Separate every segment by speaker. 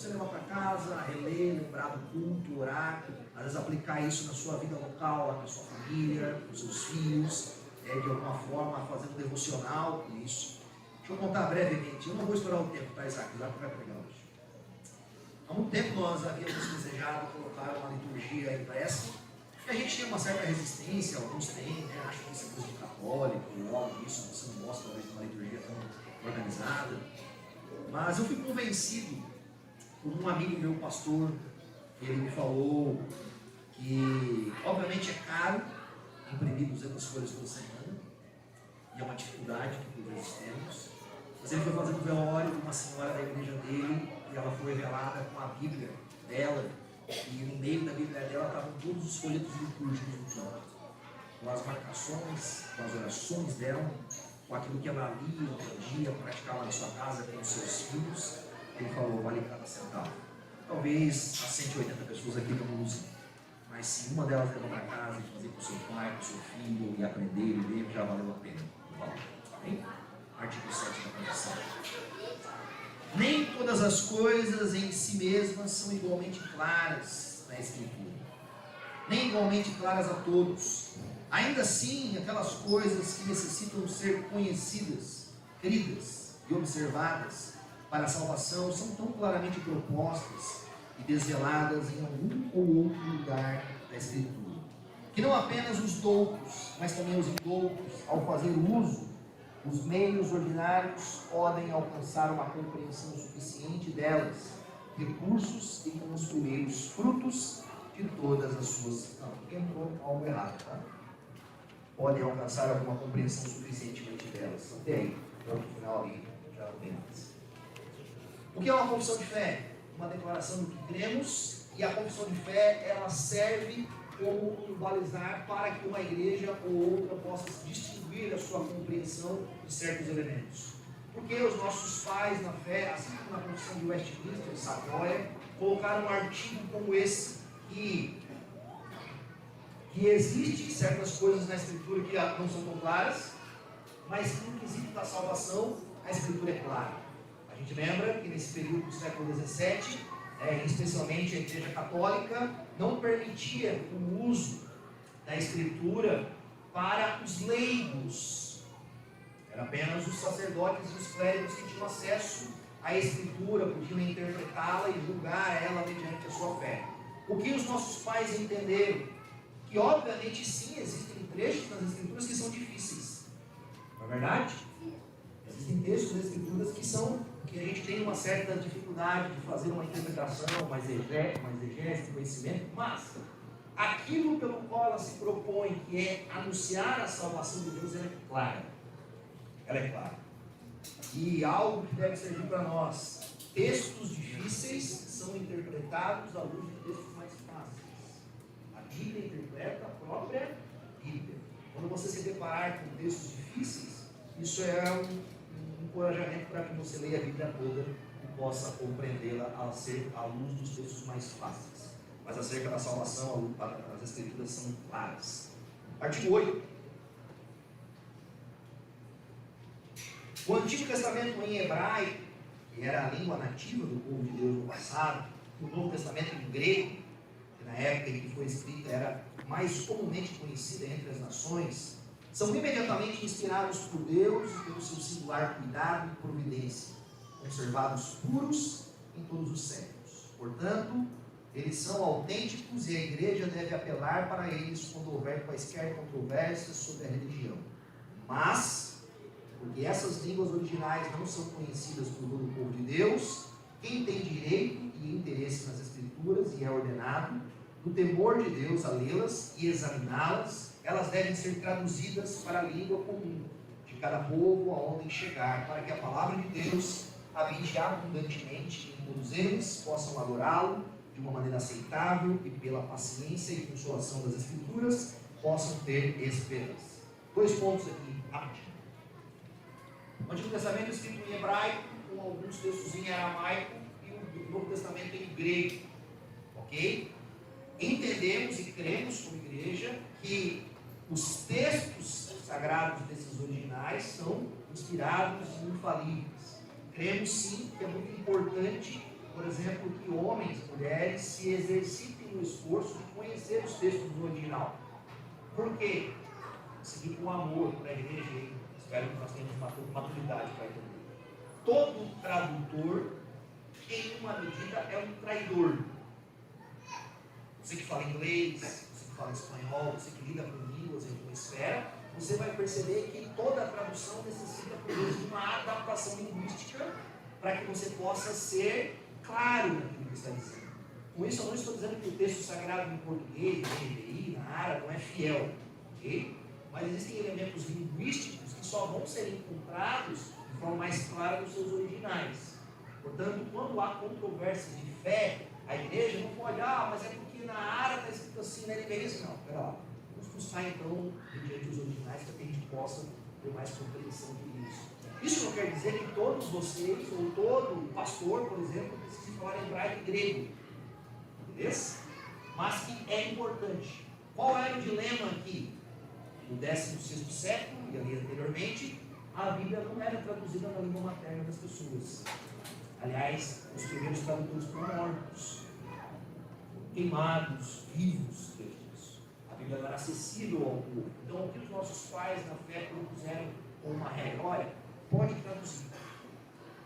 Speaker 1: você levar para casa, reler, lembrar do culto, orar, às vezes aplicar isso na sua vida local, lá com a sua família, com os seus filhos, de alguma forma fazer um devocional com isso. Deixa eu contar brevemente, eu não vou estourar o tempo, tá, Isaac? Isaac vai pregar hoje. Há muito tempo nós havíamos desejado colocar uma liturgia impressa, e a gente tem uma certa resistência, alguns têm, né? Acham que isso é coisa de católico, logo isso, você não gosta talvez de uma liturgia tão organizada. Mas eu fui convencido por um amigo meu, pastor, ele me falou que obviamente é caro imprimir 200 folhas por semana, e é uma dificuldade que por vezes temos, mas ele foi fazer um velório de uma senhora da igreja dele, e ela foi revelada com a Bíblia dela, e no meio da Bíblia dela estavam todos os folhetos litúrgicos do dia, com as marcações, com as orações dela, com aquilo que ela lia, entendia, praticava na sua casa com os seus filhos. Ele falou, vale cada centavo. Talvez as 180 pessoas aqui não usem, mas se uma delas levar para casa e fazer com o seu pai, com o seu filho, e aprender e ler, já valeu a pena. Amém? Artigo 7 da Constituição. Nem todas as coisas em si mesmas são igualmente claras na Escritura, nem igualmente claras a todos. Ainda assim, aquelas coisas que necessitam ser conhecidas, queridas e observadas para a salvação são tão claramente propostas e desveladas em algum ou outro lugar da Escritura, que não apenas os doutos, mas também os indoutos, ao fazer uso os meios ordinários, podem alcançar uma compreensão suficiente delas, recursos e com os primeiros frutos de todas as suas... Não, entrou algo errado, tá? Podem alcançar alguma compreensão suficientemente delas. Até aí, no final ali, já não tem mais. O que é uma confissão de fé? Uma declaração do que cremos, e a confissão de fé, ela serve como um balizar para que uma igreja ou outra possa distinguir a sua compreensão de certos elementos. Porque os nossos pais na fé, assim como na confissão de Westminster, de Savoia, colocaram um artigo como esse, que existem certas coisas na Escritura que não são tão claras, mas no quesito da salvação, a Escritura é clara. A gente lembra que nesse período do século XVII, especialmente a Igreja Católica, não permitia o uso da Escritura para os leigos. Era apenas os sacerdotes e os clérigos que tinham acesso à Escritura, podiam interpretá-la e julgar ela mediante a sua fé. O que os nossos pais entenderam? Que obviamente sim, existem trechos nas Escrituras que são difíceis. Não é verdade? Existem textos das Escrituras que a gente tem uma certa dificuldade de fazer uma interpretação, uma exegese, conhecimento, mas aquilo pelo qual ela se propõe, que é anunciar a salvação de Deus, ela é clara. Ela é clara. E algo que deve servir para nós: textos difíceis são interpretados à luz de textos mais fáceis. A Bíblia interpreta a própria Bíblia. Quando você se deparar com textos difíceis, isso é um encorajamento para que você leia a Bíblia toda e possa compreendê-la à luz dos textos mais fáceis. Mas acerca da salvação, as Escrituras são claras. Artigo 8. O Antigo Testamento em hebraico, que era a língua nativa do povo de Deus no passado, o Novo Testamento em grego, que na época em que foi escrita era mais comumente conhecida entre as nações, são imediatamente inspirados por Deus e pelo seu singular cuidado e providência, conservados puros em todos os séculos. Portanto, eles são autênticos e a igreja deve apelar para eles quando houver quaisquer controvérsias sobre a religião. Mas, porque essas línguas originais não são conhecidas por todo o povo de Deus, quem tem direito e interesse nas Escrituras e é ordenado, no temor de Deus, a lê-las e examiná-las, elas devem ser traduzidas para a língua comum de cada povo aonde chegar, para que a palavra de Deus habite abundantemente e todos eles possam adorá-lo de uma maneira aceitável e pela paciência e consolação das Escrituras possam ter esperança. 2 pontos aqui, rapidinho. O Antigo Testamento é escrito em hebraico, com alguns textos em aramaico e o Novo Testamento em grego. Ok? Entendemos e cremos como igreja que os textos sagrados desses originais são inspirados e infalíveis. Cremos sim que é muito importante por exemplo, que homens e mulheres se exercitem no esforço de conhecer os textos do original. Por quê? Seguir com amor para a igreja, e espero que nós tenhamos maturidade para entender. Todo tradutor, em uma medida, é um traidor. Você que fala inglês, você que fala espanhol, você que lida com línguas em uma esfera, você vai perceber que toda tradução necessita, por vezes, de uma adaptação linguística para que você possa ser claro naquilo que está dizendo. Com isso, eu não estou dizendo que o texto sagrado em português, na NVI, na árabe, não é fiel, ok? Mas existem elementos linguísticos que só vão ser encontrados de forma mais clara nos seus originais. Portanto, quando há controvérsias de fé, a igreja não pode, mas é porque na árabe está escrito assim, na NVI assim, não, pera lá. Vamos buscar então, mediante os originais, para que a gente possa ter mais compreensão de isso. Isso não quer dizer que todos vocês, ou todo pastor, por exemplo, precise falar hebraico e grego. Beleza? Mas que é importante. Qual era o dilema aqui? No 16º século, e ali anteriormente, a Bíblia não era traduzida na língua materna das pessoas. Aliás, os primeiros tradutores foram mortos, queimados, vivos, a Bíblia não era acessível ao povo. Então, o que os nossos pais na fé propuseram como uma regra? Olha, pode traduzir,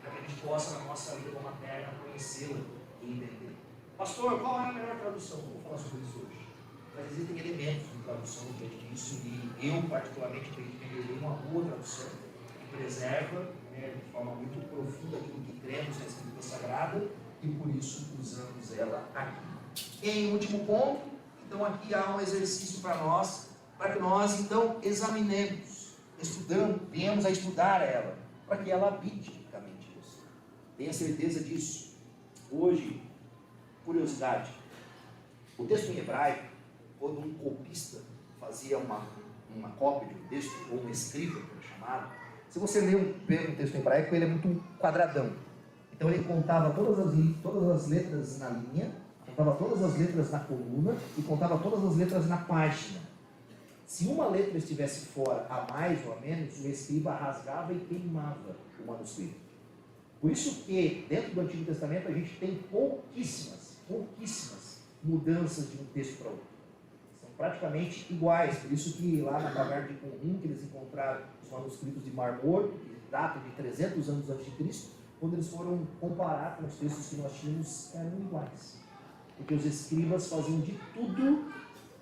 Speaker 1: para que a gente possa, na nossa língua materna, conhecê-la e entender. Pastor, qual é a melhor tradução? Vou falar sobre isso hoje. Mas existem elementos de tradução diante disso, e eu, particularmente, tenho que entender uma boa tradução que preserva, de forma muito profunda aquilo que cremos na Escritura Sagrada, e por isso usamos ela aqui. Em último ponto, então aqui há um exercício para que nós então examinemos, venhamos a estudar ela, para que ela habite ricamente em você. Tenha certeza disso. Hoje, curiosidade, o texto em hebraico, quando um copista fazia uma cópia de um texto, ou um escriba, como é chamado, se você lê um texto em hebraico, ele é muito quadradão. Então ele contava todas as letras na linha, contava todas as letras na coluna e contava todas as letras na página. Se uma letra estivesse fora, a mais ou a menos, o escriba rasgava e queimava o manuscrito. Por isso que, dentro do Antigo Testamento, a gente tem pouquíssimas mudanças de um texto para outro. São praticamente iguais. Por isso que lá na caverna de Qumran, que eles encontraram os manuscritos de Mar Morto, que datam de 300 anos antes de Cristo, quando eles foram comparar com os textos que nós tínhamos, eram iguais. Porque os escribas faziam de tudo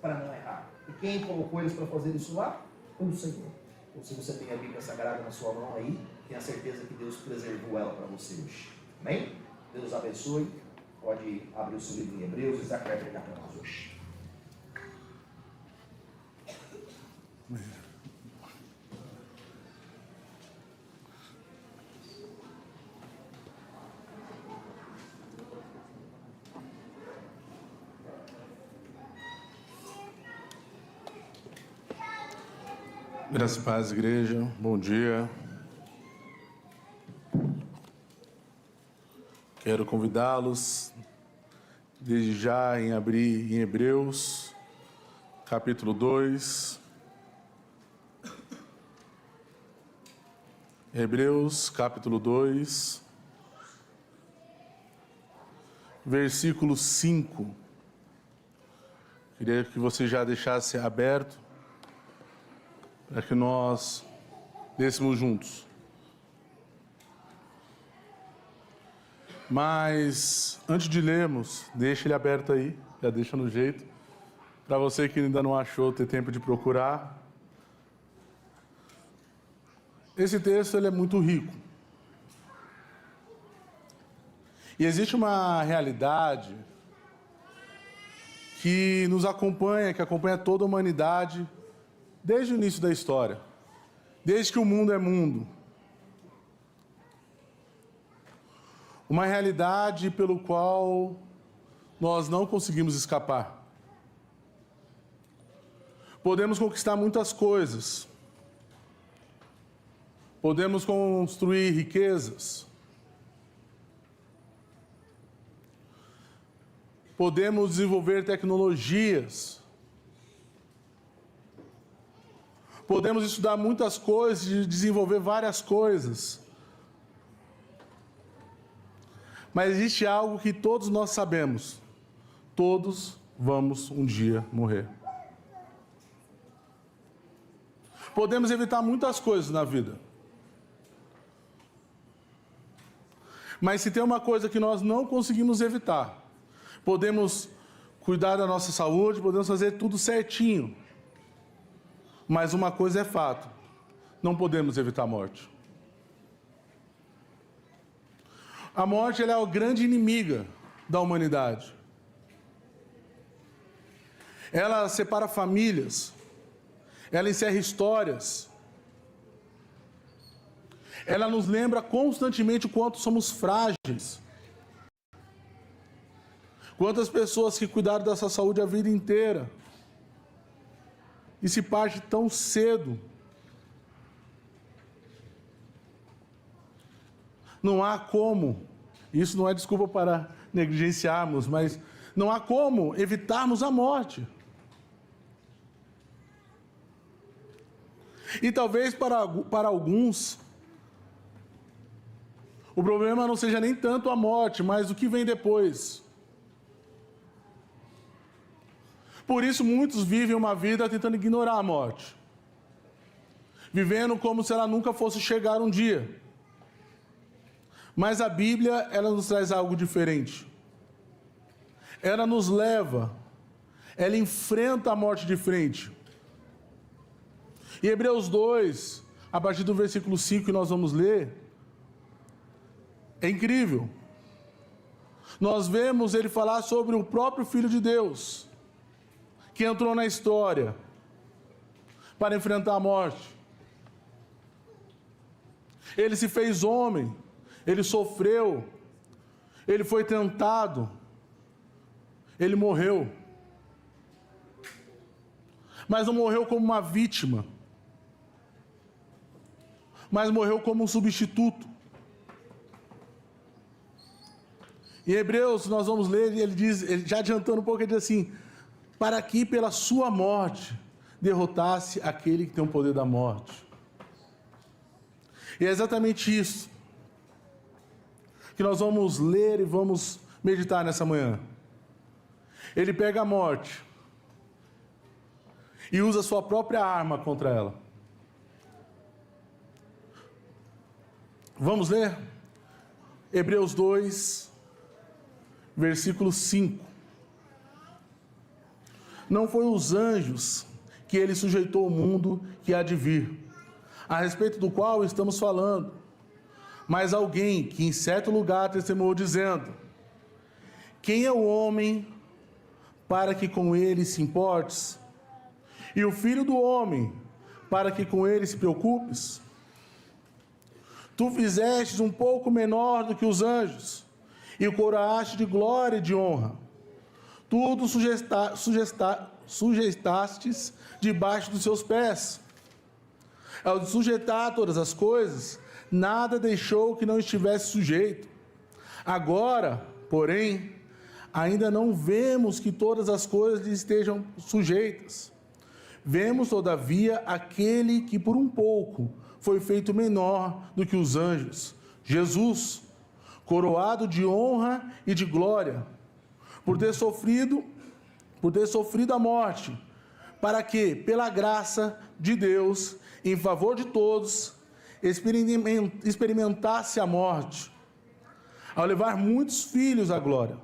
Speaker 1: para não errar. E quem colocou eles para fazer isso lá? Foi o Senhor. Então, se você tem a Bíblia Sagrada na sua mão aí, tenha certeza que Deus preservou ela para você hoje. Amém? Deus abençoe. Pode abrir o seu livro em Hebreus e Isaac vai pregar para nós hoje.
Speaker 2: Graças a paz, igreja. Bom dia. Quero convidá-los, desde já, em abrir em Hebreus, capítulo 2. Hebreus, capítulo 2, versículo 5. Queria que você já deixasse aberto, para que nós lêssemos juntos. Mas, antes de lermos, deixa ele aberto aí, já deixa no jeito. Para você que ainda não achou, ter tempo de procurar. Esse texto ele é muito rico. E existe uma realidade que nos acompanha, que acompanha toda a humanidade, desde o início da história, desde que o mundo é mundo. Uma realidade pelo qual nós não conseguimos escapar. Podemos conquistar muitas coisas. Podemos construir riquezas. Podemos desenvolver tecnologias. Podemos estudar muitas coisas e desenvolver várias coisas. Mas existe algo que todos nós sabemos. Todos vamos um dia morrer. Podemos evitar muitas coisas na vida. Mas se tem uma coisa que nós não conseguimos evitar, podemos cuidar da nossa saúde, podemos fazer tudo certinho. Mas uma coisa é fato, não podemos evitar a morte. A morte ela é a grande inimiga da humanidade. Ela separa famílias, ela encerra histórias, ela nos lembra constantemente o quanto somos frágeis. Quantas pessoas que cuidaram da sua saúde a vida inteira e se parte tão cedo. Não há como, isso não é desculpa para negligenciarmos, mas não há como evitarmos a morte. E talvez para alguns, o problema não seja nem tanto a morte, mas o que vem depois. Por isso, muitos vivem uma vida tentando ignorar a morte, vivendo como se ela nunca fosse chegar um dia. Mas a Bíblia, ela nos traz algo diferente. Ela nos leva, ela enfrenta a morte de frente. Em Hebreus 2, a partir do versículo 5 que nós vamos ler, é incrível. Nós vemos ele falar sobre o próprio Filho de Deus, que entrou na história para enfrentar a morte. Ele se fez homem, ele sofreu, ele foi tentado, ele morreu. Mas não morreu como uma vítima, mas morreu como um substituto. Em Hebreus, nós vamos ler, ele diz, já adiantando um pouco, ele diz assim: para que pela sua morte derrotasse aquele que tem o poder da morte. E é exatamente isso que nós vamos ler e vamos meditar nessa manhã. Ele pega a morte e usa a sua própria arma contra ela. Vamos ler? Hebreus 2, versículo 5. Não foi os anjos que ele sujeitou o mundo que há de vir, a respeito do qual estamos falando, mas alguém que em certo lugar testemunhou dizendo: quem é o homem para que com ele se importes? E o filho do homem para que com ele se preocupes? Tu fizestes um pouco menor do que os anjos, e o coroaste de glória e de honra. Tudo sujeitastes debaixo dos seus pés. Ao sujeitar todas as coisas, nada deixou que não estivesse sujeito. Agora, porém, ainda não vemos que todas as coisas lhe estejam sujeitas. Vemos, todavia, aquele que por um pouco foi feito menor do que os anjos, Jesus, coroado de honra e de glória, por ter sofrido a morte, para que, pela graça de Deus, em favor de todos, experimentasse a morte, ao levar muitos filhos à glória.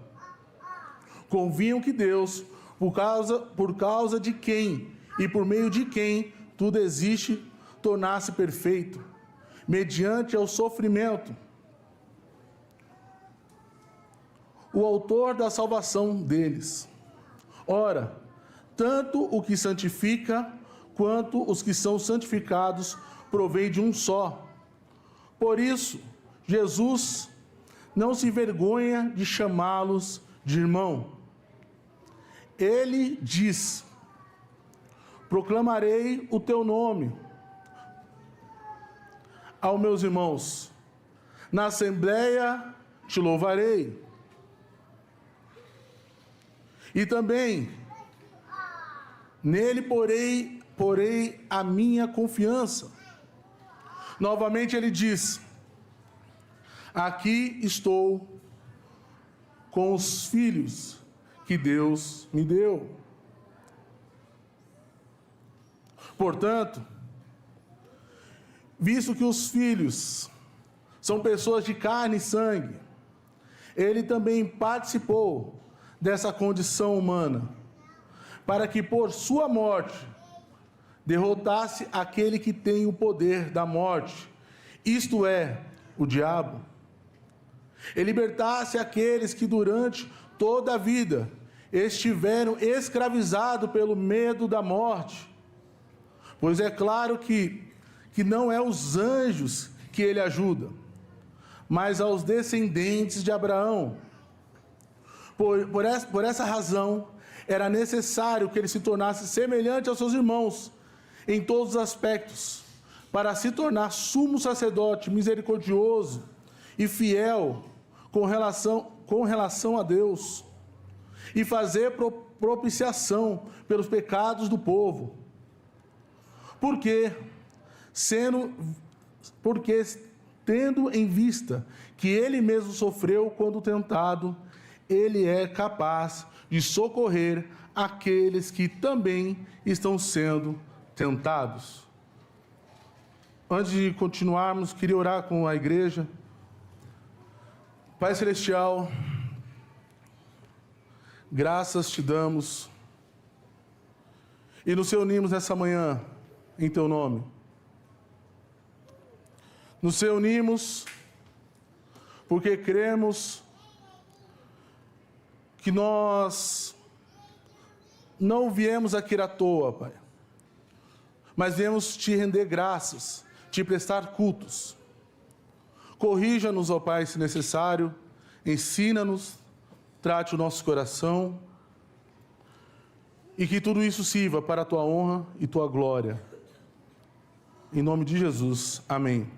Speaker 2: Convinham que Deus, por causa de quem e por meio de quem tudo existe, tornasse perfeito, mediante ao sofrimento, o autor da salvação deles. Ora, tanto o que santifica, quanto os que são santificados, provém de um só. Por isso, Jesus não se envergonha de chamá-los de irmão. Ele diz: proclamarei o teu nome aos meus irmãos, na assembleia te louvarei. E também nele porei a minha confiança. Novamente ele diz: aqui estou com os filhos que Deus me deu. Portanto, visto que os filhos são pessoas de carne e sangue, ele também participou dessa condição humana, para que por sua morte derrotasse aquele que tem o poder da morte, isto é, o diabo, e libertasse aqueles que durante toda a vida estiveram escravizados pelo medo da morte. Pois é claro que não é os anjos que ele ajuda, mas aos descendentes de Abraão. Por essa razão, era necessário que ele se tornasse semelhante aos seus irmãos em todos os aspectos, para se tornar sumo sacerdote misericordioso e fiel com relação a Deus, e fazer propiciação pelos pecados do povo. Porque tendo em vista que ele mesmo sofreu quando tentado, ele é capaz de socorrer aqueles que também estão sendo tentados. Antes de continuarmos, queria orar com a igreja. Pai Celestial, graças te damos e nos reunimos nessa manhã em teu nome. Nos reunimos porque cremos que nós não viemos aqui à toa, Pai, mas viemos te render graças, te prestar cultos. Corrija-nos, ó Pai, se necessário, ensina-nos, trate o nosso coração, e que tudo isso sirva para a tua honra e tua glória. Em nome de Jesus, amém.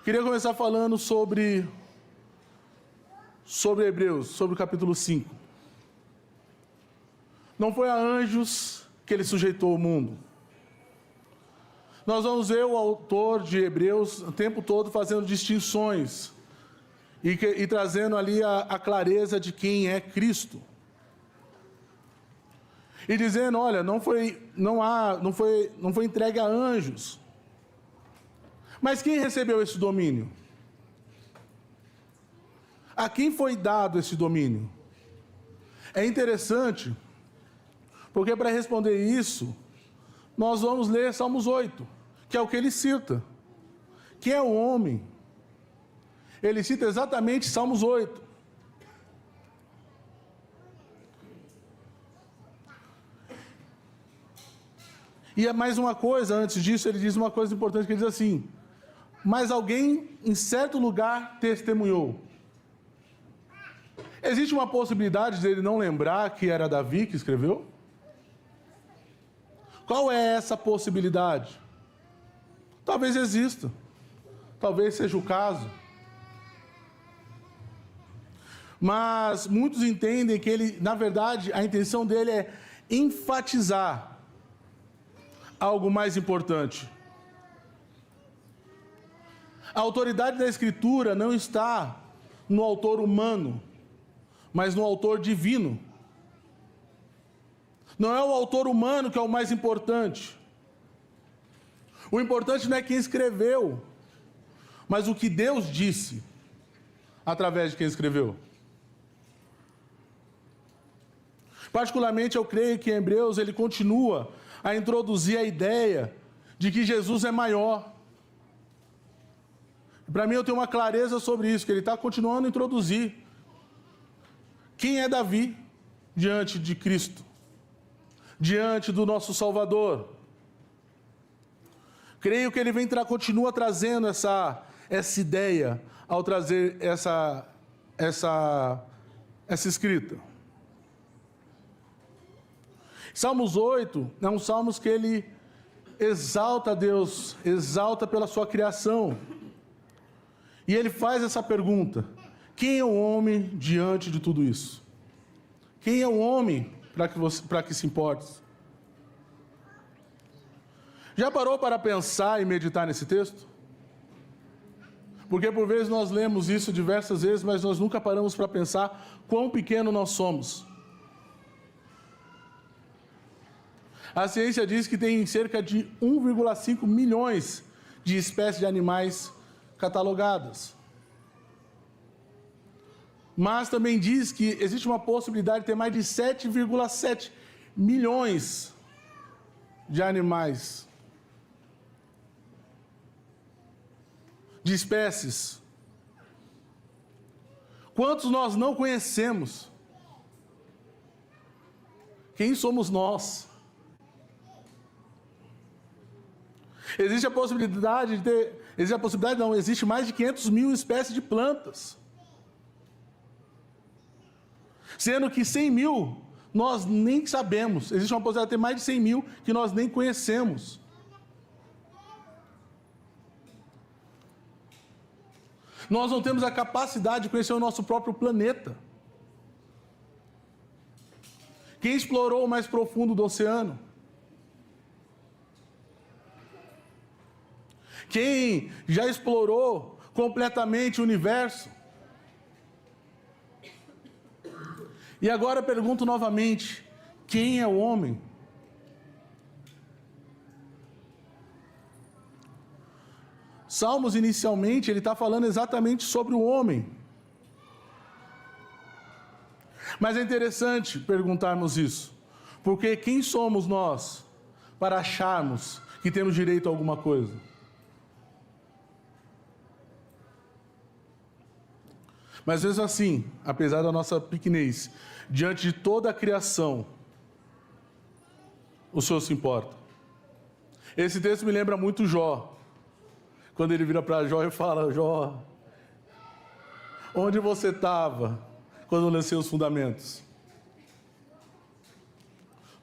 Speaker 2: Queria começar falando sobre Hebreus, sobre o capítulo 5. Não foi a anjos que ele sujeitou o mundo. Nós vamos ver o autor de Hebreus o tempo todo fazendo distinções e trazendo ali a clareza de quem é Cristo. E dizendo, olha, não foi entregue a anjos. Mas quem recebeu esse domínio? A quem foi dado esse domínio? É interessante, porque para responder isso, nós vamos ler Salmos 8, que é o que ele cita. Quem é o homem? Ele cita exatamente Salmos 8. E mais uma coisa, antes disso, ele diz uma coisa importante, que ele diz assim: mas alguém em certo lugar testemunhou. Existe uma possibilidade de ele não lembrar que era Davi que escreveu? Qual é essa possibilidade? Talvez exista. Talvez seja o caso. Mas muitos entendem que ele, na verdade, a intenção dele é enfatizar algo mais importante. A autoridade da Escritura não está no autor humano, mas no autor divino. Não é o autor humano que é o mais importante. O importante não é quem escreveu, mas o que Deus disse através de quem escreveu. Particularmente, eu creio que em Hebreus ele continua a introduzir a ideia de que Jesus é maior. Para mim, eu tenho uma clareza sobre isso, que ele está continuando a introduzir. Quem é Davi diante de Cristo? Diante do nosso Salvador? Creio que ele continua trazendo essa ideia ao trazer essa escrita. Salmos 8 é um salmo que ele exalta a Deus, exalta pela sua criação. E ele faz essa pergunta: quem é o homem diante de tudo isso? Quem é o homem para que se importe? Já parou para pensar e meditar nesse texto? Porque por vezes nós lemos isso diversas vezes, mas nós nunca paramos para pensar quão pequeno nós somos. A ciência diz que tem cerca de 1,5 milhões de espécies de animais catalogadas. Mas também diz que existe uma possibilidade de ter mais de 7,7 milhões de animais, de espécies. Quantos nós não conhecemos? Quem somos nós? Existe a possibilidade de ter... Existe mais de 500 mil espécies de plantas. Sendo que 100 mil nós nem sabemos. Existe uma possibilidade de ter mais de 100 mil que nós nem conhecemos. Nós não temos a capacidade de conhecer o nosso próprio planeta. Quem explorou o mais profundo do oceano? Quem já explorou completamente o universo? E agora pergunto novamente, quem é o homem? Salmos, inicialmente, ele está falando exatamente sobre o homem. Mas é interessante perguntarmos isso, porque quem somos nós para acharmos que temos direito a alguma coisa? Mas mesmo assim, apesar da nossa pequenez, diante de toda a criação, o Senhor se importa. Esse texto me lembra muito Jó. Quando ele vira para Jó e fala: Jó, onde você estava quando eu lancei os fundamentos?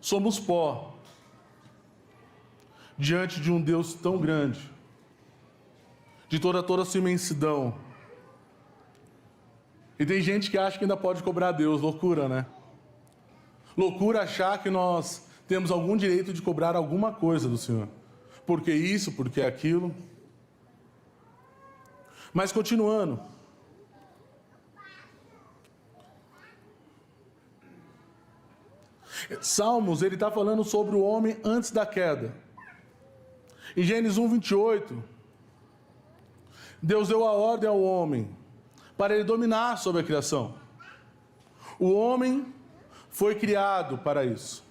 Speaker 2: Somos pó diante de um Deus tão grande, de toda a sua imensidão. E tem gente que acha que ainda pode cobrar a Deus. Loucura, né? Loucura achar que nós temos algum direito de cobrar alguma coisa do Senhor. Por que isso? Por que aquilo? Mas continuando. Salmos, ele está falando sobre o homem antes da queda. Em Gênesis 1:28, Deus deu a ordem ao homem para ele dominar sobre a criação. O homem foi criado para isso.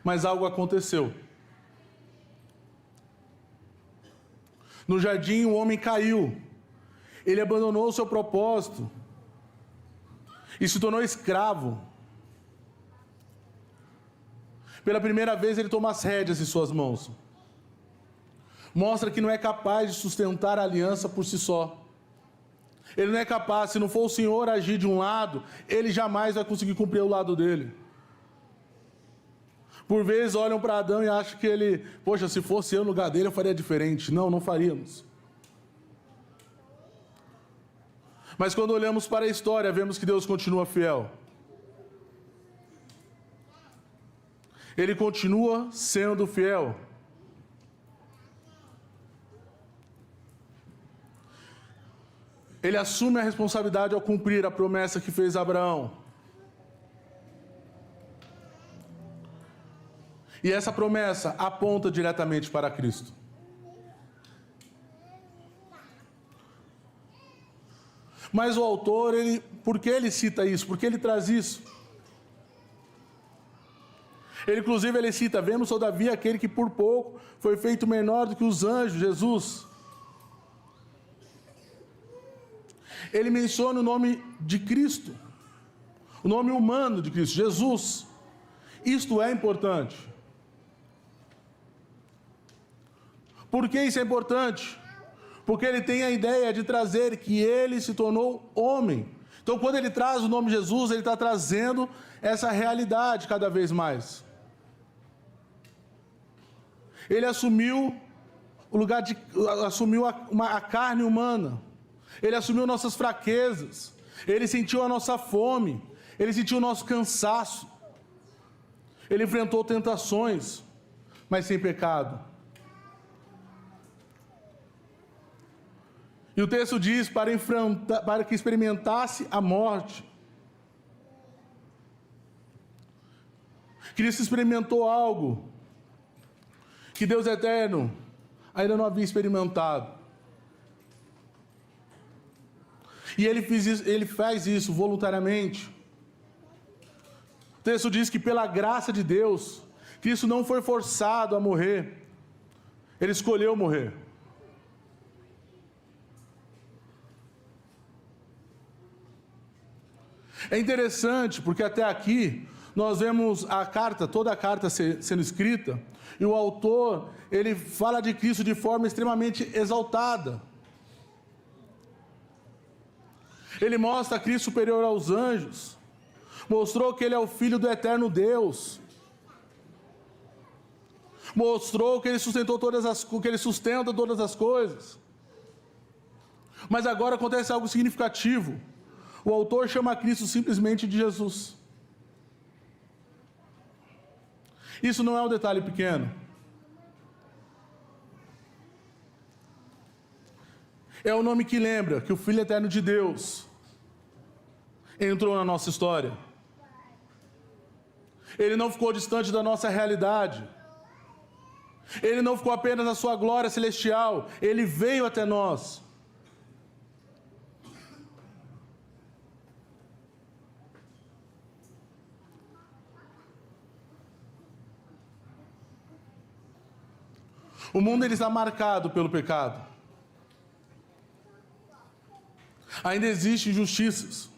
Speaker 2: Mas algo aconteceu. No jardim, o homem caiu. Ele abandonou o seu propósito e se tornou escravo. Pela primeira vez, ele toma as rédeas em suas mãos. Mostra que não é capaz de sustentar a aliança por si só. Ele não é capaz, se não for o Senhor agir de um lado, ele jamais vai conseguir cumprir o lado dele. Por vezes olham para Adão e acham que ele, poxa, se fosse eu no lugar dele, eu faria diferente. Não, não faríamos. Mas quando olhamos para a história, vemos que Deus continua fiel. Ele continua sendo fiel. Ele assume a responsabilidade ao cumprir a promessa que fez a Abraão. E essa promessa aponta diretamente para Cristo. Mas o autor, por que ele cita isso? Por que ele traz isso? Inclusive, ele cita: vemos, todavia, aquele que por pouco foi feito menor do que os anjos, Jesus. Ele menciona o nome de Cristo, o nome humano de Cristo, Jesus. Isto é importante. Por que isso é importante? Porque ele tem a ideia de trazer que ele se tornou homem. Então, quando ele traz o nome Jesus, ele está trazendo essa realidade cada vez mais. Ele assumiu o lugar de... assumiu a carne humana. Ele assumiu nossas fraquezas. Ele sentiu a nossa fome. Ele sentiu o nosso cansaço. Ele enfrentou tentações, mas sem pecado. E o texto diz para que experimentasse a morte. Cristo experimentou algo que Deus eterno ainda não havia experimentado. E ele faz isso voluntariamente. O texto diz que pela graça de Deus, Cristo não foi forçado a morrer. Ele escolheu morrer. É interessante porque até aqui nós vemos toda a carta sendo escrita, e o autor, ele fala de Cristo de forma extremamente exaltada. Ele mostra Cristo superior aos anjos, mostrou que ele é o Filho do eterno Deus, mostrou que ele que ele sustenta todas as coisas. Mas agora acontece algo significativo. O autor chama Cristo simplesmente de Jesus. Isso não é um detalhe pequeno. É o nome que lembra que o Filho eterno de Deus entrou na nossa história. Ele não ficou distante da nossa realidade. Ele não ficou apenas na sua glória celestial. Ele veio até nós. O mundo ele está marcado pelo pecado. Ainda existem injustiças.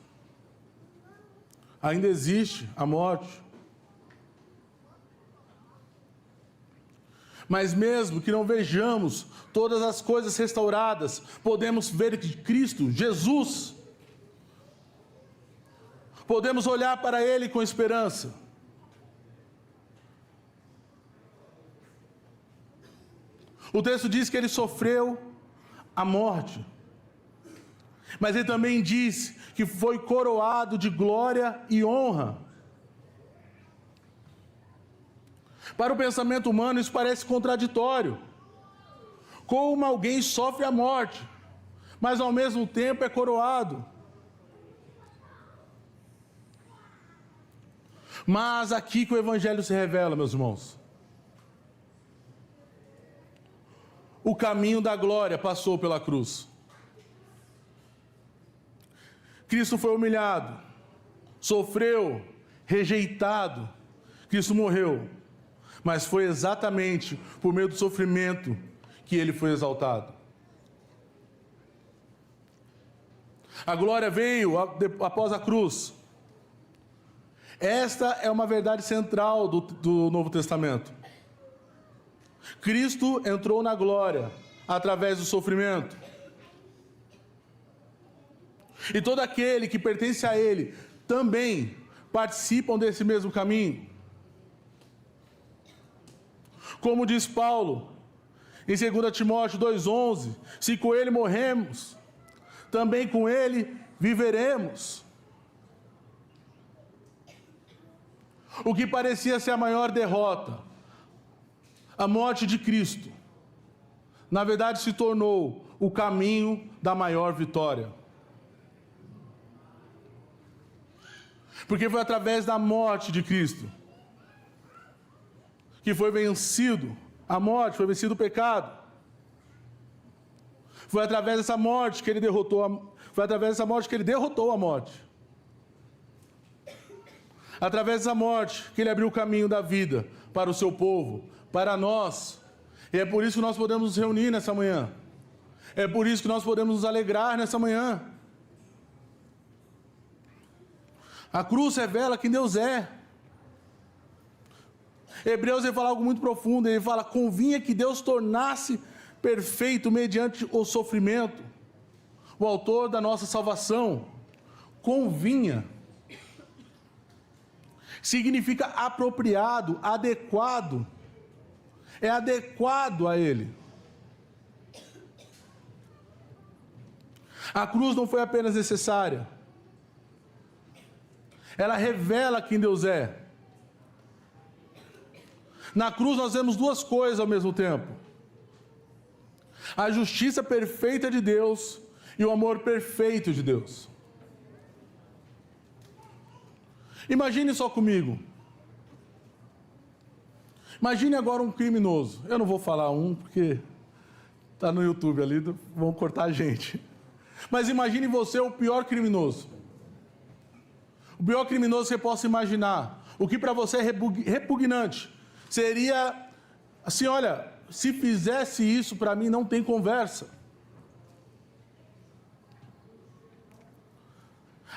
Speaker 2: Ainda existe a morte. Mas mesmo que não vejamos todas as coisas restauradas, podemos ver que Cristo, Jesus, podemos olhar para Ele com esperança. O texto diz que Ele sofreu a morte, mas Ele também diz que foi coroado de glória e honra. Para o pensamento humano isso parece contraditório. Como alguém sofre a morte, mas ao mesmo tempo é coroado? Mas aqui que o Evangelho se revela, meus irmãos. O caminho da glória passou pela cruz. Cristo foi humilhado, sofreu, rejeitado. Cristo morreu, mas foi exatamente por meio do sofrimento que ele foi exaltado. A glória veio após a cruz. Esta é uma verdade central do Novo Testamento. Cristo entrou na glória através do sofrimento. E todo aquele que pertence a Ele também participam desse mesmo caminho. Como diz Paulo em 2 Timóteo 2,11, se com Ele morremos, também com Ele viveremos. O que parecia ser a maior derrota, a morte de Cristo, na verdade se tornou o caminho da maior vitória. Porque foi através da morte de Cristo que foi vencido a morte, foi vencido o pecado. Foi através dessa morte que ele derrotou a morte. Através dessa morte que ele abriu o caminho da vida para o seu povo, para nós. E é por isso que nós podemos nos reunir nessa manhã. É por isso que nós podemos nos alegrar nessa manhã. A cruz revela quem Deus é. Hebreus ele fala algo muito profundo. Ele fala: convinha que Deus tornasse perfeito mediante o sofrimento o autor da nossa salvação. Convinha significa apropriado, adequado. É adequado a Ele. A cruz não foi apenas necessária, ela revela quem Deus é. Na cruz nós vemos duas coisas ao mesmo tempo: a justiça perfeita de Deus e o amor perfeito de Deus. Imagine só comigo. Imagine agora um criminoso. Eu não vou falar um, porque está no YouTube ali, vão cortar a gente. Mas imagine você o pior criminoso. O pior criminoso que você possa imaginar. O que para você é repugnante. Seria assim, olha, se fizesse isso para mim não tem conversa.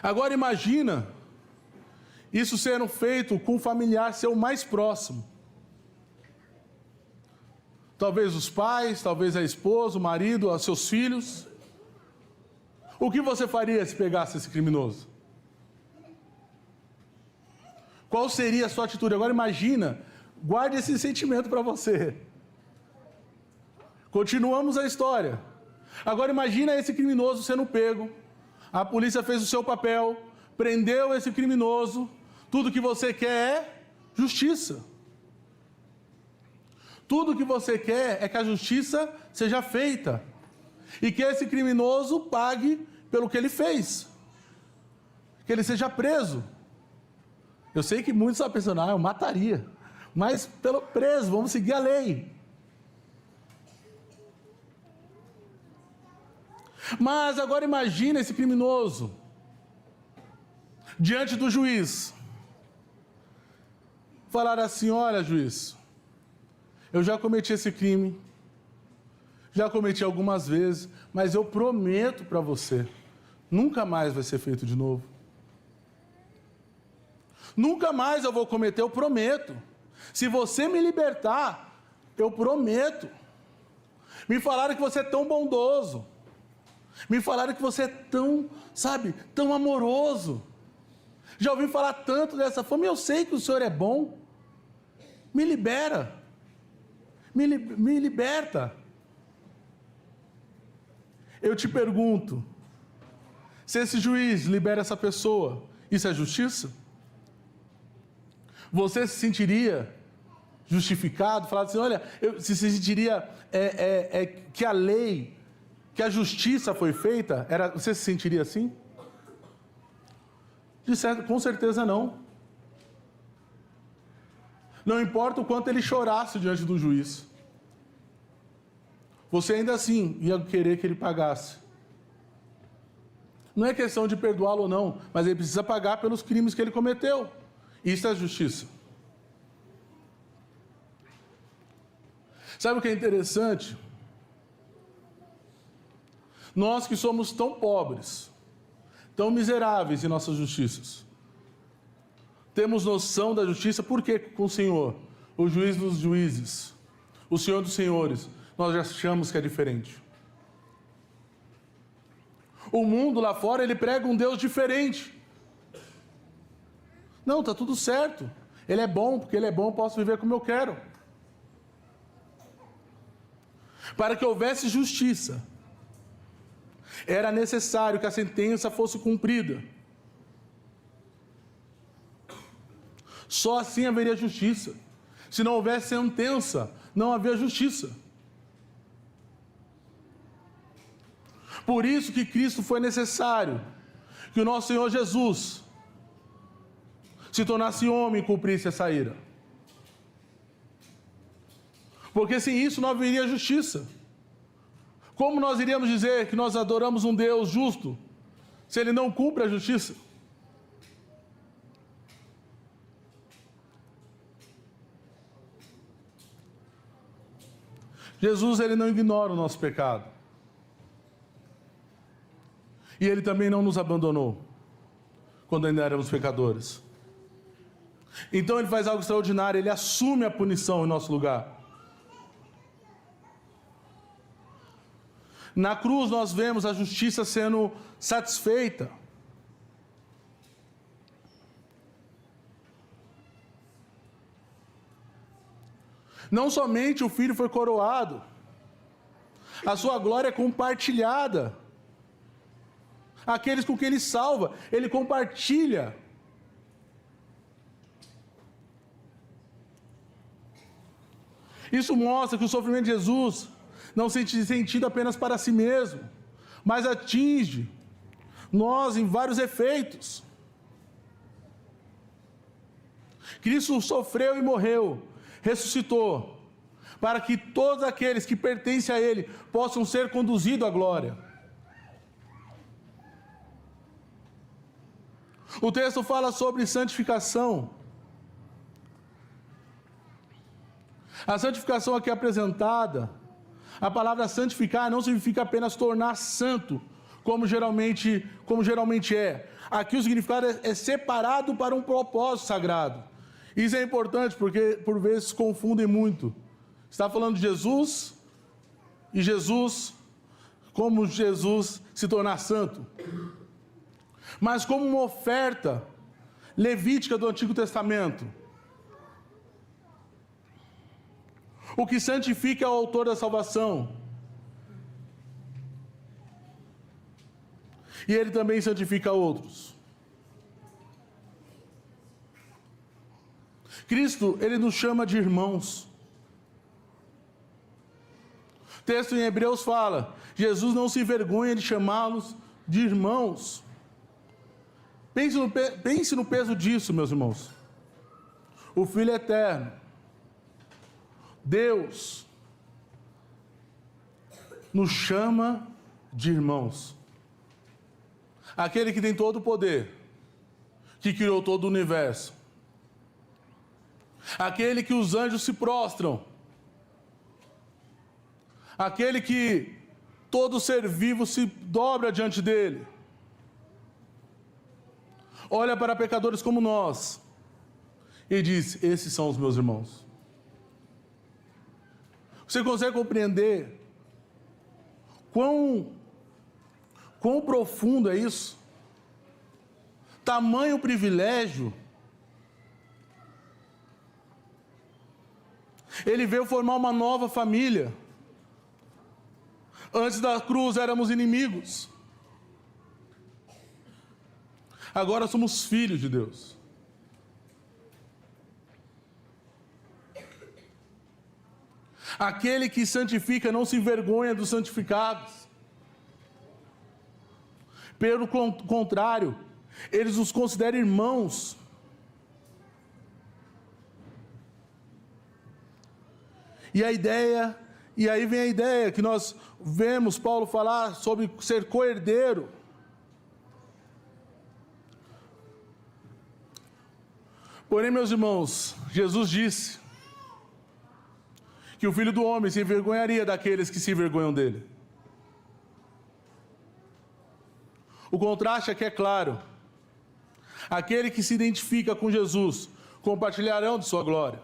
Speaker 2: Agora imagina isso sendo feito com um familiar seu mais próximo. Talvez os pais, talvez a esposa, o marido, os seus filhos. O que você faria se pegasse esse criminoso? Qual seria a sua atitude? Agora imagina, guarde esse sentimento para você. Continuamos a história. Agora imagina esse criminoso sendo pego. A polícia fez o seu papel, prendeu esse criminoso. Tudo que você quer é justiça. Tudo que você quer é que a justiça seja feita. E que esse criminoso pague pelo que ele fez. Que ele seja preso. Eu sei que muitos estão pensando, eu mataria. Mas pelo preso, vamos seguir a lei. Mas agora imagina esse criminoso diante do juiz. Falar assim, olha juiz, eu já cometi esse crime, já cometi algumas vezes, mas eu prometo para você, nunca mais vai ser feito de novo. Nunca mais eu vou cometer, eu prometo. Se você me libertar, eu prometo. Me falaram que você é tão bondoso. Me falaram que você é tão, tão amoroso. Já ouvi falar tanto dessa forma, eu sei que o Senhor é bom. Me libera. Me liberta. Eu te pergunto, se esse juiz libera essa pessoa, isso é justiça? Você se sentiria justificado? Falar assim, olha, se sentiria que a lei, que a justiça foi feita? Você se sentiria assim? De certo, com certeza não. Não importa o quanto ele chorasse diante do juiz. Você ainda assim ia querer que ele pagasse. Não é questão de perdoá-lo ou não, mas ele precisa pagar pelos crimes que ele cometeu. Isso é justiça. Sabe o que é interessante? Nós que somos tão pobres, tão miseráveis em nossas justiças, temos noção da justiça, porque com o Senhor, o juiz dos juízes, o Senhor dos senhores, nós já achamos que é diferente. O mundo lá fora, ele prega um Deus diferente. Não, está tudo certo. Ele é bom, porque ele é bom, eu posso viver como eu quero. Para que houvesse justiça, era necessário que a sentença fosse cumprida. Só assim haveria justiça. Se não houvesse sentença, não havia justiça. Por isso que Cristo foi necessário, que o nosso Senhor Jesus se tornasse homem e cumprisse essa ira. Porque sem isso não haveria justiça. Como nós iríamos dizer que nós adoramos um Deus justo, se Ele não cumpre a justiça? Jesus, Ele não ignora o nosso pecado. E Ele também não nos abandonou, quando ainda éramos pecadores. Então Ele faz algo extraordinário, Ele assume a punição em nosso lugar. Na cruz nós vemos a justiça sendo satisfeita. Não somente o Filho foi coroado, a sua glória é compartilhada. Aqueles com quem Ele salva, Ele compartilha. Isso mostra que o sofrimento de Jesus não é sentido apenas para si mesmo, mas atinge nós em vários efeitos. Cristo sofreu e morreu, ressuscitou, para que todos aqueles que pertencem a Ele possam ser conduzidos à glória. O texto fala sobre santificação. A santificação aqui apresentada, a palavra santificar não significa apenas tornar santo, como geralmente é. Aqui o significado é separado para um propósito sagrado. Isso é importante porque por vezes se confundem muito. Está falando de Jesus e como Jesus se tornar santo. Mas como uma oferta levítica do Antigo Testamento. O que santifica é o autor da salvação. E ele também santifica outros. Cristo, ele nos chama de irmãos. O texto em Hebreus fala, Jesus não se envergonha de chamá-los de irmãos. Pense no peso disso, meus irmãos. O Filho eterno, Deus, nos chama de irmãos. Aquele que tem todo o poder, que criou todo o universo. Aquele que os anjos se prostram. Aquele que todo ser vivo se dobra diante dele. Olha para pecadores como nós e diz, esses são os meus irmãos. Você consegue compreender quão profundo é isso? Tamanho privilégio. Ele veio formar uma nova família. Antes da cruz éramos inimigos. Agora somos filhos de Deus. Aquele que santifica não se envergonha dos santificados. Pelo contrário, eles os consideram irmãos. E aí vem a ideia que nós vemos Paulo falar sobre ser co-herdeiro. Porém, meus irmãos, Jesus disse que o Filho do Homem se envergonharia daqueles que se envergonham dele. O contraste aqui é claro. Aquele que se identifica com Jesus compartilharão de sua glória.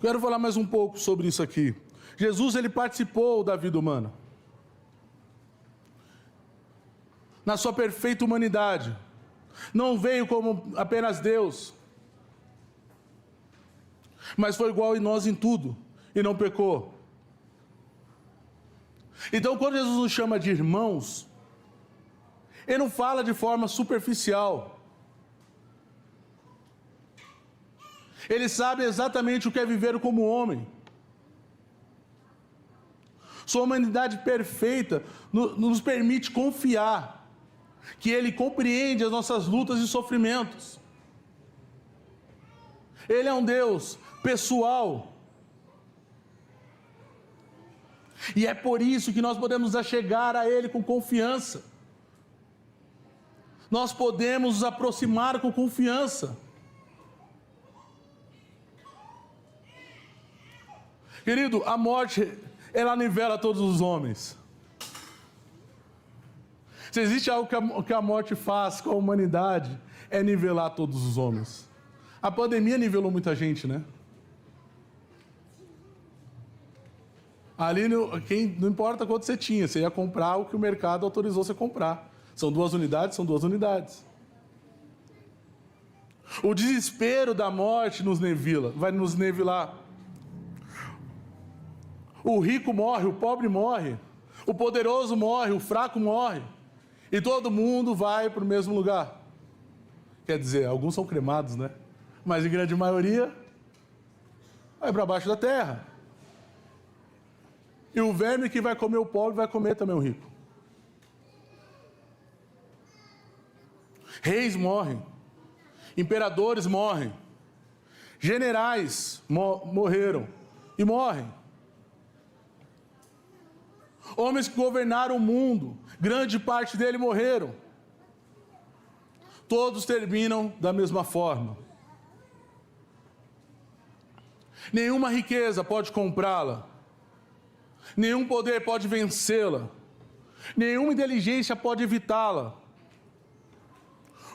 Speaker 2: Quero falar mais um pouco sobre isso aqui. Jesus, ele participou da vida humana. Na sua perfeita humanidade. Não veio como apenas Deus. Mas foi igual a nós em tudo. E não pecou. Então, quando Jesus nos chama de irmãos, ele não fala de forma superficial. Ele sabe exatamente o que é viver como homem. Sua humanidade perfeita nos permite confiar que Ele compreende as nossas lutas e sofrimentos. Ele é um Deus pessoal. E é por isso que nós podemos achegar a Ele com confiança. Nós podemos nos aproximar com confiança. Querido, a morte, ela nivela todos os homens. Se existe algo que a morte faz com a humanidade, é nivelar todos os homens. A pandemia nivelou muita gente, né? Ali, não importa quanto você tinha, você ia comprar o que o mercado autorizou você comprar. São 2 unidades, são 2 unidades. O desespero da morte vai nos nivelar. O rico morre, o pobre morre, o poderoso morre, o fraco morre, e todo mundo vai para o mesmo lugar. Quer dizer, alguns são cremados, né? Mas em grande maioria, vai para baixo da terra. E o verme que vai comer o pobre vai comer também o rico. Reis morrem, imperadores morrem, generais morreram e morrem. Homens que governaram o mundo, grande parte dele morreram. Todos terminam da mesma forma. Nenhuma riqueza pode comprá-la. Nenhum poder pode vencê-la. Nenhuma inteligência pode evitá-la.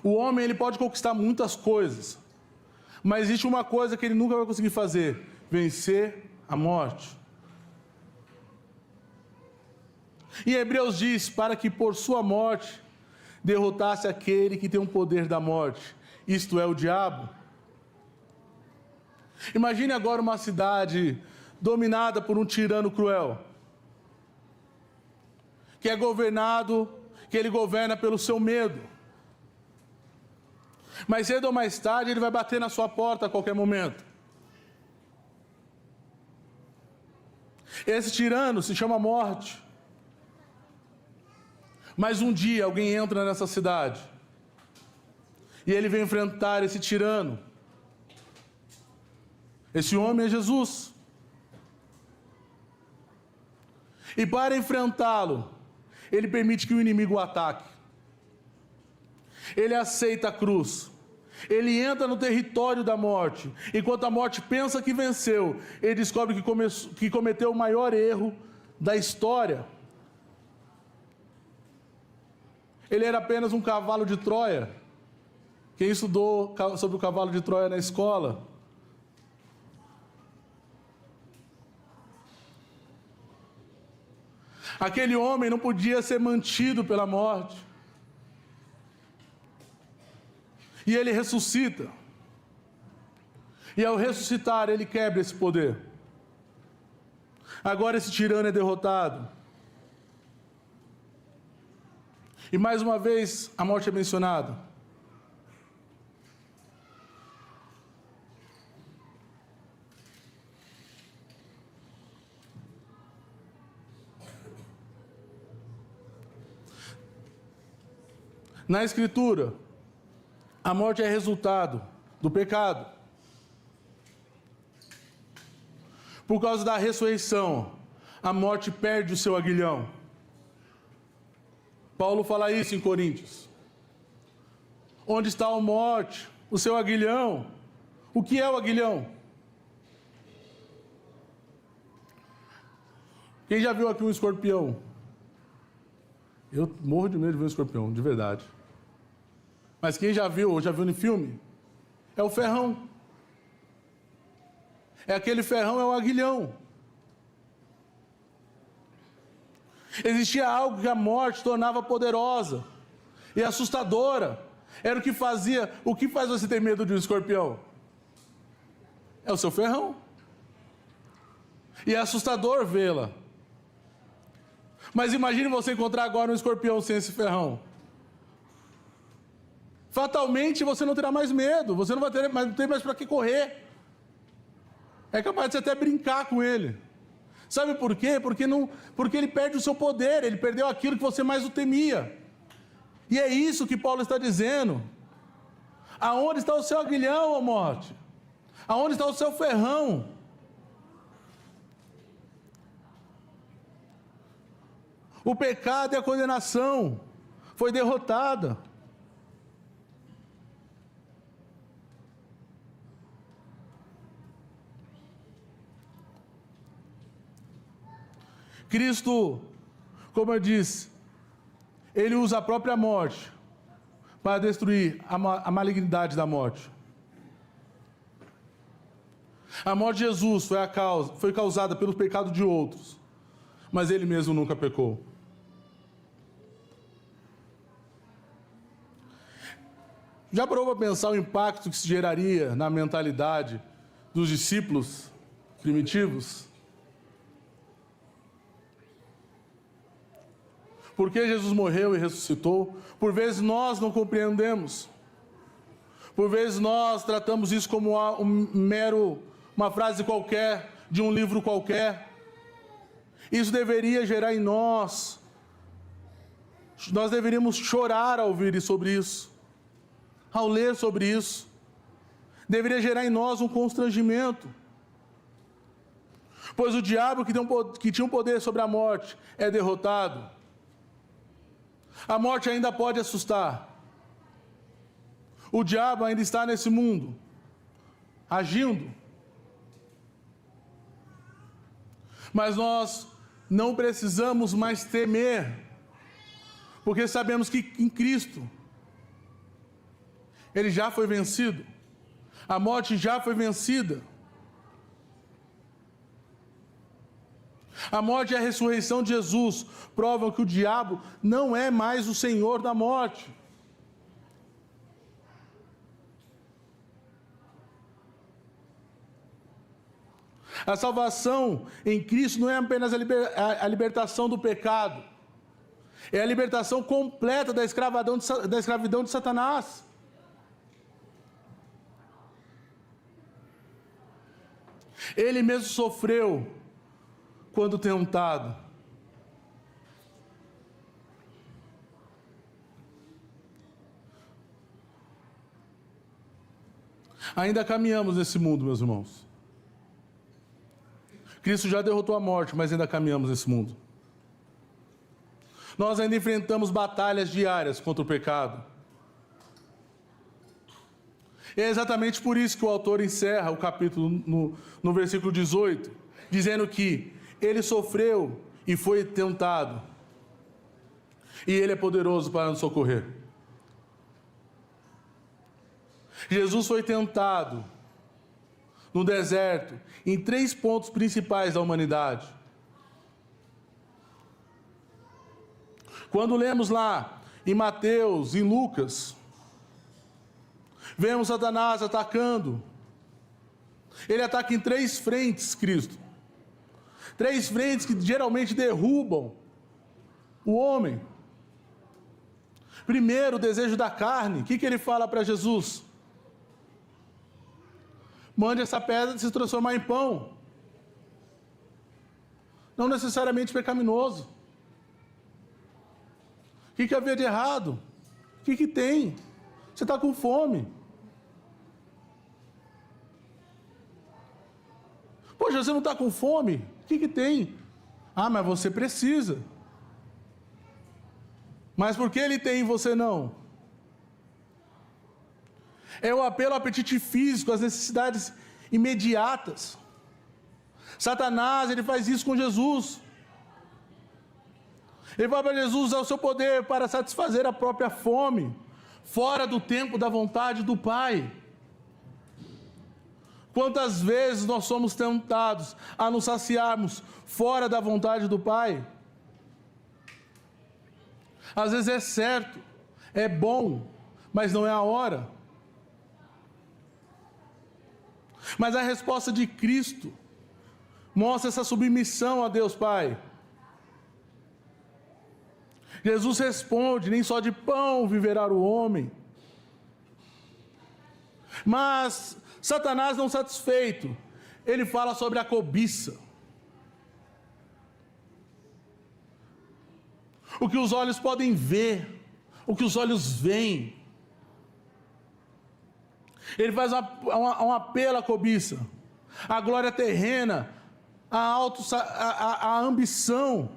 Speaker 2: O homem, ele pode conquistar muitas coisas, mas existe uma coisa que ele nunca vai conseguir fazer: vencer a morte. E Hebreus diz, para que por sua morte derrotasse aquele que tem o poder da morte, isto é, o diabo. Imagine agora uma cidade dominada por um tirano cruel, que ele governa pelo seu medo. Mas cedo ou mais tarde ele vai bater na sua porta a qualquer momento. Esse tirano se chama morte. Mas um dia alguém entra nessa cidade e ele vem enfrentar esse tirano. Esse homem é Jesus. E para enfrentá-lo, ele permite que o inimigo o ataque. Ele aceita a cruz. Ele entra no território da morte. Enquanto a morte pensa que venceu, ele descobre que cometeu o maior erro da história. Ele era apenas um cavalo de Troia. Quem estudou sobre o cavalo de Troia na escola? Aquele homem não podia ser mantido pela morte. E ele ressuscita. E ao ressuscitar, ele quebra esse poder. Agora esse tirano é derrotado. E mais uma vez, a morte é mencionada. Na Escritura, a morte é resultado do pecado. Por causa da ressurreição, a morte perde o seu aguilhão. Paulo fala isso em Coríntios. Onde está a morte? O seu aguilhão. O que é o aguilhão? Quem já viu aqui um escorpião? Eu morro de medo de ver um escorpião, de verdade. Mas quem já viu, ou já viu no filme, é o ferrão. É aquele ferrão, é o aguilhão. Existia algo que a morte tornava poderosa e assustadora. Era o que fazia. O que faz você ter medo de um escorpião? É o seu ferrão. E é assustador vê-la. Mas imagine você encontrar agora um escorpião sem esse ferrão. Fatalmente você não terá mais medo, você não vai ter mais para que correr. É capaz de você até brincar com ele. Sabe por quê? Porque ele perde o seu poder, ele perdeu aquilo que você mais o temia. E é isso que Paulo está dizendo. Aonde está o seu aguilhão, ó morte? Aonde está o seu ferrão? O pecado e a condenação foi derrotada. Cristo, como eu disse, ele usa a própria morte para destruir a malignidade da morte. A morte de Jesus foi causada pelo pecado de outros, mas ele mesmo nunca pecou. Já parou para pensar o impacto que se geraria na mentalidade dos discípulos primitivos? Por que Jesus morreu e ressuscitou? Por vezes nós não compreendemos. Por vezes nós tratamos isso como uma frase qualquer, de um livro qualquer. Isso deveria gerar em nós deveríamos chorar ao ouvir sobre isso, ao ler sobre isso. Deveria gerar em nós um constrangimento. Pois o diabo que tinha um poder sobre a morte é derrotado. A morte ainda pode assustar. O diabo ainda está nesse mundo, agindo. Mas nós não precisamos mais temer, porque sabemos que em Cristo Ele já foi vencido. A morte já foi vencida. A morte e a ressurreição de Jesus provam que o diabo não é mais o senhor da morte. A salvação em Cristo não é apenas a libertação do pecado, é a libertação completa da escravidão de Satanás. Ele mesmo sofreu quando tentado. Ainda caminhamos nesse mundo, meus irmãos. Cristo já derrotou a morte, mas ainda caminhamos nesse mundo. Nós ainda enfrentamos batalhas diárias contra o pecado. E é exatamente por isso que o autor encerra o capítulo no versículo 18, dizendo que ele sofreu e foi tentado, e ele é poderoso para nos socorrer. Jesus foi tentado no deserto em 3 pontos principais da humanidade. Quando lemos lá em Mateus, em Lucas, vemos Satanás atacando. Ele ataca em 3 frentes, Cristo. 3 frentes que geralmente derrubam o homem. Primeiro, o desejo da carne. O que ele fala para Jesus? Mande essa pedra se transformar em pão. Não necessariamente pecaminoso. O que havia de errado? O que tem? Você está com fome. Poxa, você não está com fome? O que tem? Ah, mas você precisa. Mas por que ele tem e você não? É o apelo ao apetite físico, às necessidades imediatas. Satanás, ele faz isso com Jesus. Ele fala para Jesus usar o seu poder para satisfazer a própria fome, fora do tempo da vontade do Pai. Quantas vezes nós somos tentados a nos saciarmos fora da vontade do Pai? Às vezes é certo, é bom, mas não é a hora. Mas a resposta de Cristo mostra essa submissão a Deus Pai. Jesus responde: nem só de pão viverá o homem. Mas Satanás, não satisfeito, ele fala sobre a cobiça. O que os olhos podem ver, o que os olhos veem. Ele faz um apelo à cobiça, à glória terrena, à ambição.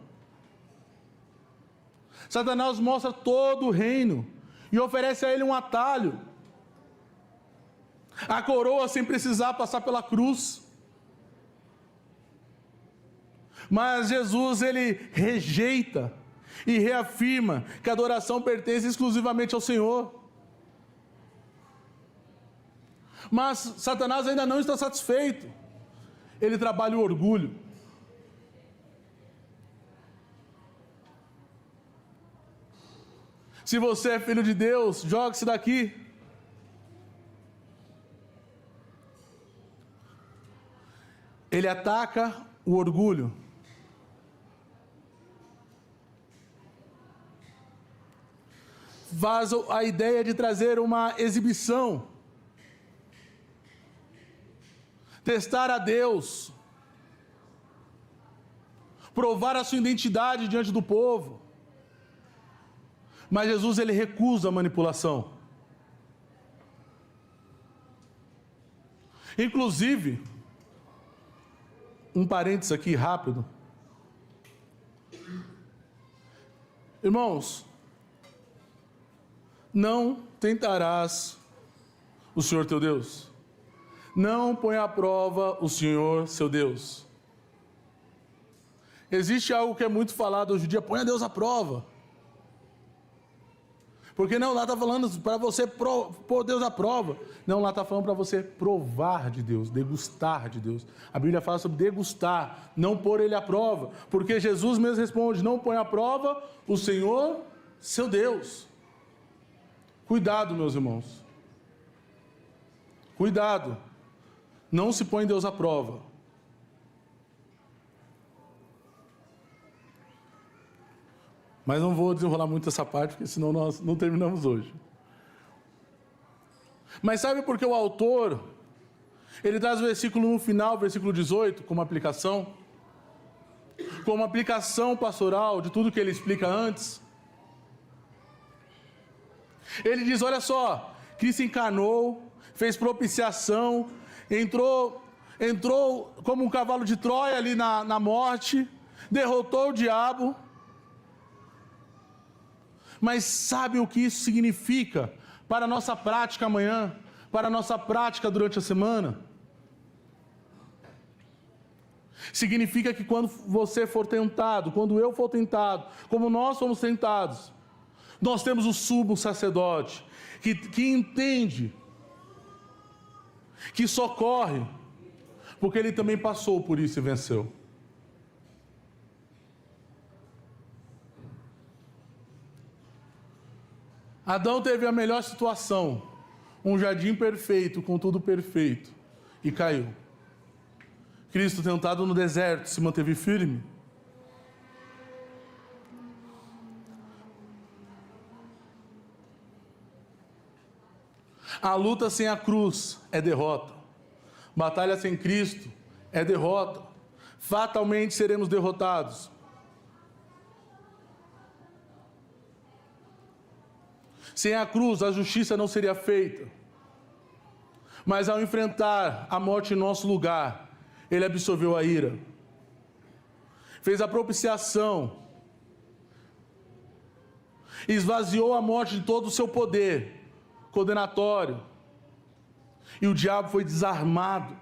Speaker 2: Satanás mostra todo o reino e oferece a ele um atalho. A coroa sem precisar passar pela cruz. Mas Jesus, ele rejeita e reafirma que a adoração pertence exclusivamente ao Senhor. Mas Satanás ainda não está satisfeito. Ele trabalha o orgulho. Se você é filho de Deus, jogue-se daqui. Ele ataca o orgulho. Faz a ideia de trazer uma exibição testar a Deus, provar a sua identidade diante do povo. Mas Jesus, ele recusa a manipulação. Inclusive, um parênteses aqui rápido. Irmãos, não tentarás o Senhor teu Deus. Não põe à prova o Senhor seu Deus. Existe algo que é muito falado hoje em dia: põe a Deus à prova. Porque não, lá está falando para você pôr Deus à prova. Não, lá está falando para você provar de Deus, degustar de Deus. A Bíblia fala sobre degustar, não pôr ele à prova. Porque Jesus mesmo responde: não põe à prova o Senhor, seu Deus. Cuidado, meus irmãos. Cuidado. Não se põe Deus à prova. Mas não vou desenrolar muito essa parte, porque senão nós não terminamos hoje. Mas sabe por que o autor, ele traz o versículo no final, versículo 18, como aplicação? Como aplicação pastoral de tudo que ele explica antes? Ele diz: olha só, Cristo encarnou, fez propiciação, entrou como um cavalo de Troia ali na morte, derrotou o diabo. Mas sabe o que isso significa para a nossa prática amanhã, para a nossa prática durante a semana? Significa que quando você for tentado, quando eu for tentado, como nós somos tentados, nós temos o sumo sacerdote, que entende, que socorre, porque ele também passou por isso e venceu. Adão teve a melhor situação, um jardim perfeito, com tudo perfeito, e caiu. Cristo, tentado no deserto, se manteve firme. A luta sem a cruz é derrota. Batalha sem Cristo é derrota. Fatalmente seremos derrotados. Sem a cruz, a justiça não seria feita. Mas ao enfrentar a morte em nosso lugar, ele absorveu a ira. Fez a propiciação. Esvaziou a morte de todo o seu poder condenatório. E o diabo foi desarmado.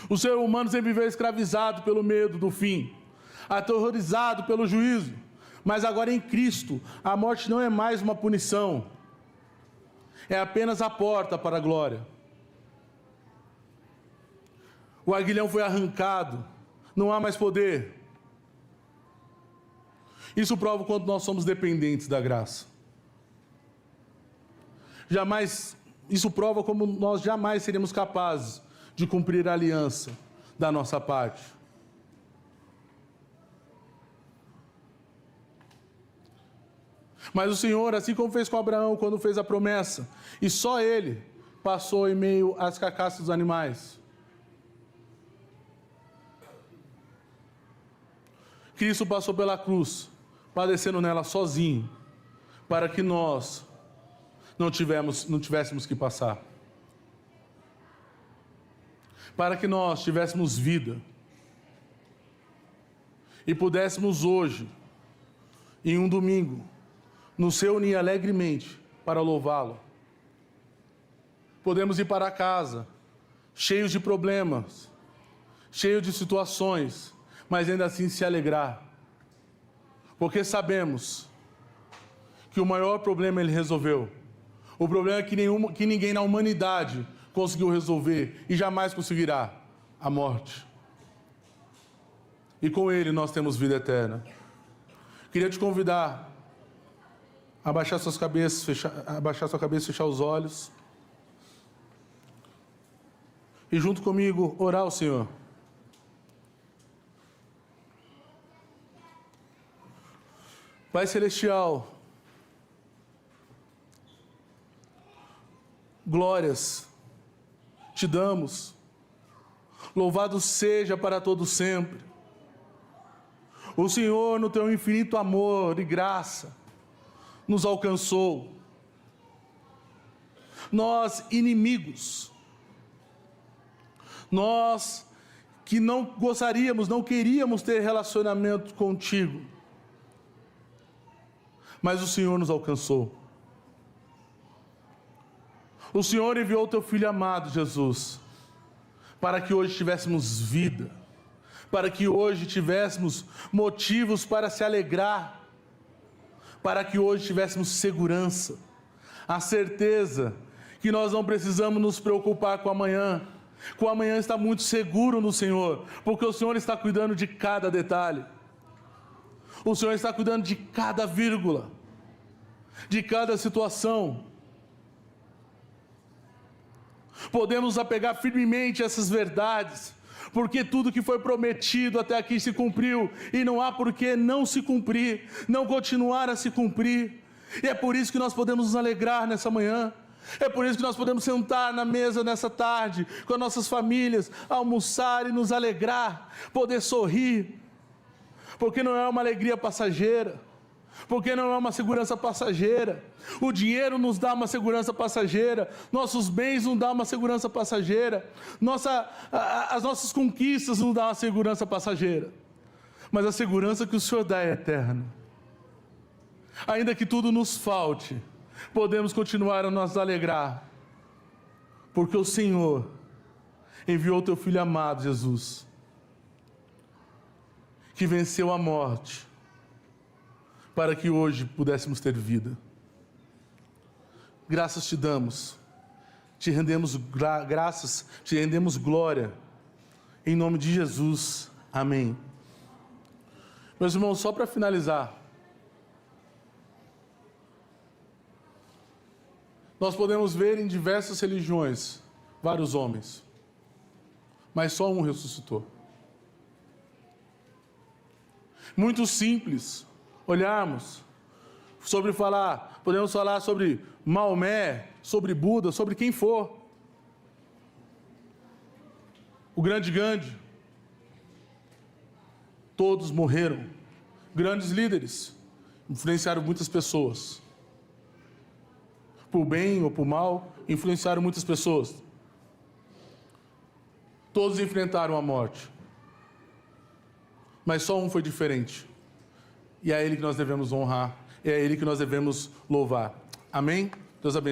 Speaker 2: O ser humano sempre viveu escravizado pelo medo do fim, aterrorizado pelo juízo. Mas agora em Cristo, a morte não é mais uma punição, é apenas a porta para a glória. O aguilhão foi arrancado, não há mais poder. Isso prova o quanto nós somos dependentes da graça. Isso prova como nós jamais seríamos capazes de cumprir a aliança da nossa parte. Mas o Senhor, assim como fez com Abraão quando fez a promessa, e só ele passou em meio às carcaças dos animais. Cristo passou pela cruz, padecendo nela sozinho, para que nós não tivéssemos que passar. Para que nós tivéssemos vida e pudéssemos hoje, em um domingo, nos reunir alegremente para louvá-lo. Podemos ir para casa, cheios de problemas, cheios de situações, mas ainda assim se alegrar. Porque sabemos que o maior problema ele resolveu. O problema é que ninguém na humanidade conseguiu resolver e jamais conseguirá: a morte. E com ele nós temos vida eterna. Queria te convidar abaixar sua cabeça, fechar os olhos. E junto comigo, orar ao Senhor. Pai Celestial, glórias te damos. Louvado seja para todo sempre. O Senhor, no teu infinito amor e graça, nos alcançou. Nós, inimigos, nós que não gostaríamos, não queríamos ter relacionamento contigo, mas o Senhor nos alcançou. O Senhor enviou o teu Filho amado, Jesus, para que hoje tivéssemos vida, para que hoje tivéssemos motivos para se alegrar, para que hoje tivéssemos segurança, a certeza que nós não precisamos nos preocupar com amanhã. Com amanhã está muito seguro no Senhor, porque o Senhor está cuidando de cada detalhe. O Senhor está cuidando de cada vírgula, de cada situação. Podemos apegar firmemente a essas verdades, porque tudo que foi prometido até aqui se cumpriu, e não há por que não se cumprir, não continuar a se cumprir. E é por isso que nós podemos nos alegrar nessa manhã. É por isso que nós podemos sentar na mesa nessa tarde, com as nossas famílias, almoçar e nos alegrar, poder sorrir, porque não é uma alegria passageira, porque não é uma segurança passageira. O dinheiro nos dá uma segurança passageira, nossos bens nos dão uma segurança passageira, as nossas conquistas nos dão uma segurança passageira, mas a segurança que o Senhor dá é eterna. Ainda que tudo nos falte, podemos continuar a nos alegrar, porque o Senhor enviou o teu Filho amado, Jesus, que venceu a morte, para que hoje pudéssemos ter vida. Graças te damos, te rendemos graças, te rendemos glória, em nome de Jesus, amém. Meus irmãos, só para finalizar, nós podemos ver em diversas religiões vários homens, mas só um ressuscitou. Muito simples olharmos podemos falar sobre Maomé, sobre Buda, sobre quem for. O grande Gandhi, todos morreram. Grandes líderes, influenciaram muitas pessoas. Por bem ou por mal, influenciaram muitas pessoas. Todos enfrentaram a morte. Mas só um foi diferente. E é a Ele que nós devemos honrar. É a Ele que nós devemos louvar. Amém? Deus abençoe.